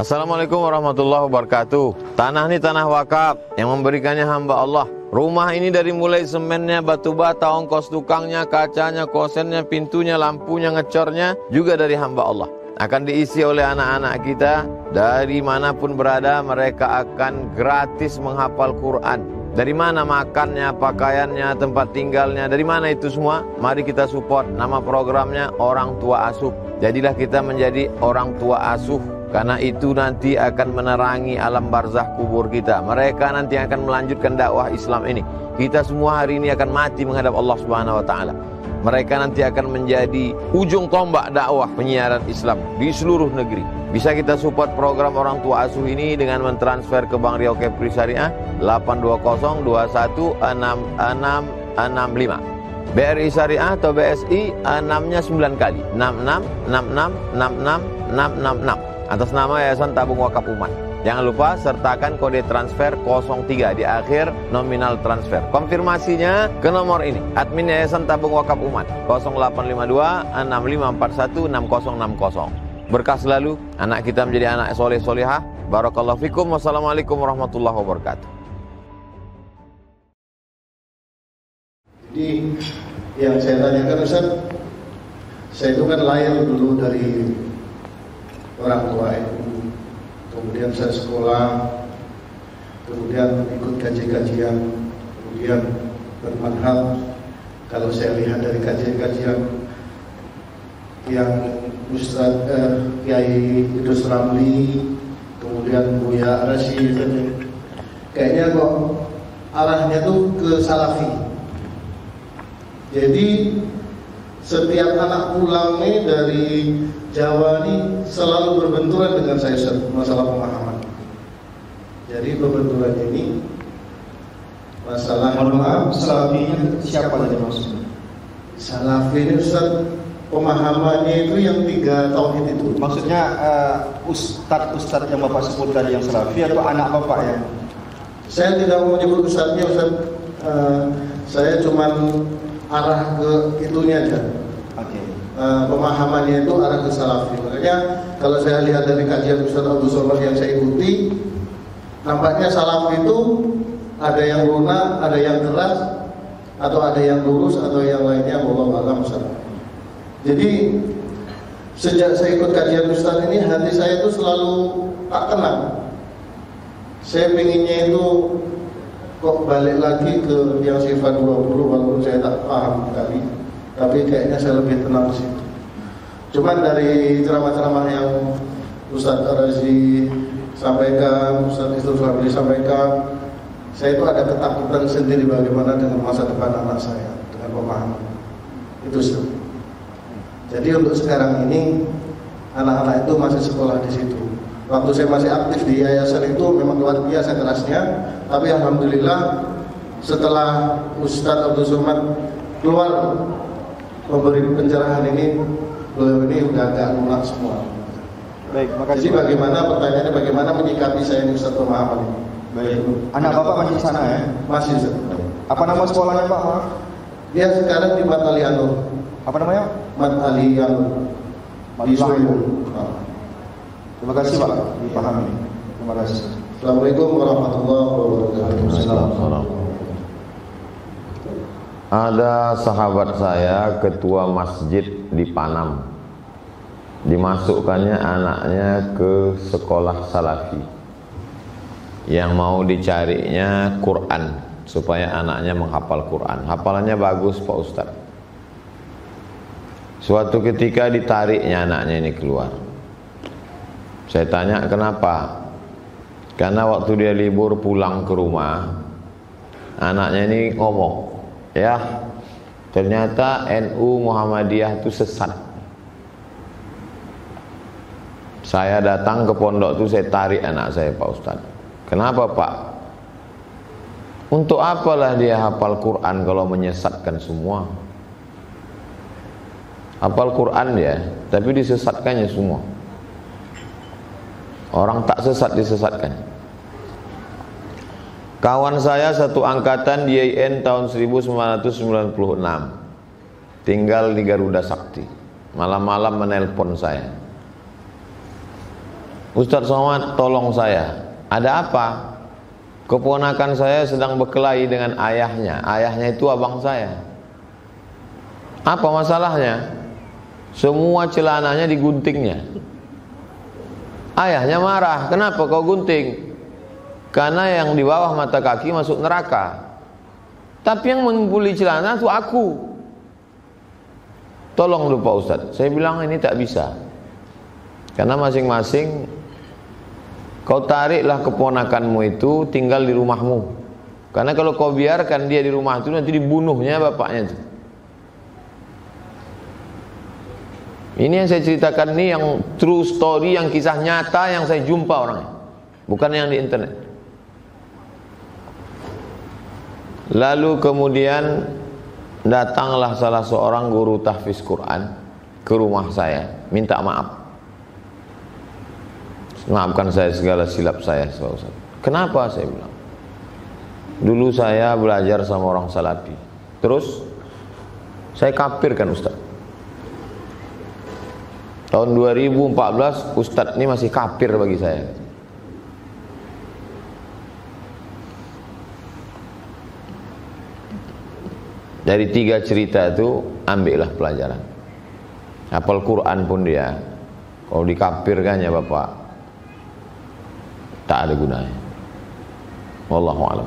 Assalamualaikum warahmatullahi wabarakatuh. Tanah ini tanah wakaf yang memberikannya hamba Allah. Rumah ini dari mulai semennya, batu bata, ongkos tukangnya, kacanya, kosennya, pintunya, lampunya, ngecornya juga dari hamba Allah. Akan diisi oleh anak-anak kita. Dari manapun berada, mereka akan gratis menghafal Quran. Dari mana makannya, pakaiannya, tempat tinggalnya, dari mana itu semua? Mari kita support. Nama programnya Orang Tua Asuh. Jadilah kita menjadi orang tua asuh, karena itu nanti akan menerangi alam barzah kubur kita. Mereka nanti akan melanjutkan dakwah Islam ini. Kita semua hari ini akan mati menghadap Allah Subhanahu wa taala. Mereka nanti akan menjadi ujung tombak dakwah penyiaran Islam di seluruh negeri. Bisa kita support program Orang Tua Asuh ini dengan mentransfer ke Bank Riau Kepri Syariah 820216665. BRI Syariah atau BSI 6-nya 9 kali 66666666 atas nama Yayasan Tabung Wakaf Umat. Jangan lupa sertakan kode transfer 03 di akhir nominal transfer. Konfirmasinya ke nomor ini, admin Yayasan Tabung Wakaf Umat 0852 6551 6060. Berkah selalu, anak kita menjadi anak soleh solehah. Barakallahu fikum. Wassalamualaikum warahmatullahi wabarakatuh. Jadi yang saya tanyakan Ustaz, saya itu kan lahir dulu dari orang tua ibu, kemudian saya sekolah, kemudian ikut kajian-kajian, kemudian bermanhaj. Kalau saya lihat dari kajian-kajian yang Ustaz Kiai Idrus Ramli, kemudian Buya Rasyid, kayaknya kok arahnya tuh ke salafi. Jadi setiap anak pulang nih dari Jawa nih selalu berbenturan dengan saya masalah pemahaman. Jadi berbenturan ini masalah. Mohon maaf, salafinya siapa tadi maksudnya? Salafi ini Ustaz, pemahamannya itu yang 3 tauhid itu. Maksudnya ustadz yang Bapak sebut tadi yang salafi atau anak Bapak yang? Saya tidak mau menyebut ustadznya Ustaz. Saya cuman arah ke itunya aja. Oke. Pemahamannya itu arah ke salafi. Makanya kalau saya lihat dari kajian Ustaz Abdul Somad yang saya ikuti, nampaknya salafi itu ada yang lunak, ada yang keras, atau ada yang lurus, atau yang lainnya. Wallahu a'lam Ustaz. Jadi sejak saya ikut kajian Ustaz ini, hati saya itu selalu tak tenang. Saya pinginnya itu kok balik lagi ke yang sifat 20, walaupun saya tak paham sekali, tapi kayaknya saya lebih tenang di situ. Cuman dari ceramah-ceramah yang Ustaz Razi sampaikan, Ustaz Idrus Ramli sampaikan, saya itu ada ketakutan sendiri bagaimana dengan masa depan anak saya dengan pemahaman itu Ustaz. Jadi untuk sekarang ini anak-anak itu masih sekolah di situ. Waktu saya masih aktif di yayasan itu memang luar biasa kerasnya, tapi alhamdulillah setelah Ustadz Abdul Somad keluar memberi pencerahan ini, beliau ini udah agak lunak semua. Baik, makasih. Jadi pertanyaannya bagaimana menyikapi saya ini Ustadz pemahaman ini? Baik. Anak Bapak masih di sana ya? Masih Ustadz. Apa nama sekolahnya Pak? Dia sekarang di Mat Ali Anur. Apa namanya? Mat Ali Anur di Solo. Terima kasih Pak, dipahami. Terima kasih. Assalamualaikum warahmatullahi wabarakatuh. Ada sahabat saya ketua masjid di Panam, dimasukkannya anaknya ke sekolah salafi yang mau dicarinya Quran supaya anaknya menghafal Quran. Hafalannya bagus Pak Ustadz. Suatu ketika ditariknya anaknya ini keluar. Saya tanya kenapa? Karena waktu dia libur pulang ke rumah, anaknya ini ngomong, ya ternyata NU Muhammadiyah itu sesat. Saya datang ke pondok itu, saya tarik anak saya Pak Ustadz. Kenapa Pak? Untuk apalah dia hafal Quran kalau menyesatkan semua? Hafal Quran ya, tapi disesatkannya semua. Orang tak sesat disesatkan. Kawan saya satu angkatan di IAIN tahun 1996, tinggal di Garuda Sakti. Malam-malam menelpon saya. Ustaz Somad, tolong saya. Ada apa? Keponakan saya sedang berkelahi dengan ayahnya. Ayahnya itu abang saya. Apa masalahnya? Semua celananya diguntingnya. Ayahnya marah. Kenapa kau gunting? Karena yang di bawah mata kaki masuk neraka. Tapi yang mengumpuli celana itu aku. Tolong lupa Ustaz. Saya bilang ini tak bisa. Karena masing-masing kau tariklah keponakanmu itu tinggal di rumahmu. Karena kalau kau biarkan dia di rumah itu nanti dibunuhnya bapaknya itu. Ini yang saya ceritakan ini yang true story, yang kisah nyata yang saya jumpa orangnya. Bukan yang di internet. Lalu kemudian datanglah salah seorang guru tahfiz Quran ke rumah saya, minta maaf. Maafkan saya segala silap saya, Ustaz. Kenapa? Saya bilang. Dulu saya belajar sama orang Salafi. Terus saya kafirkan Ustaz. Tahun 2014 Ustaz ini masih kafir bagi saya. Dari 3 cerita itu ambillah pelajaran. Hafal Quran pun dia, kalau dikafirkannya Bapak, tak ada gunanya. Wallahu a'lam.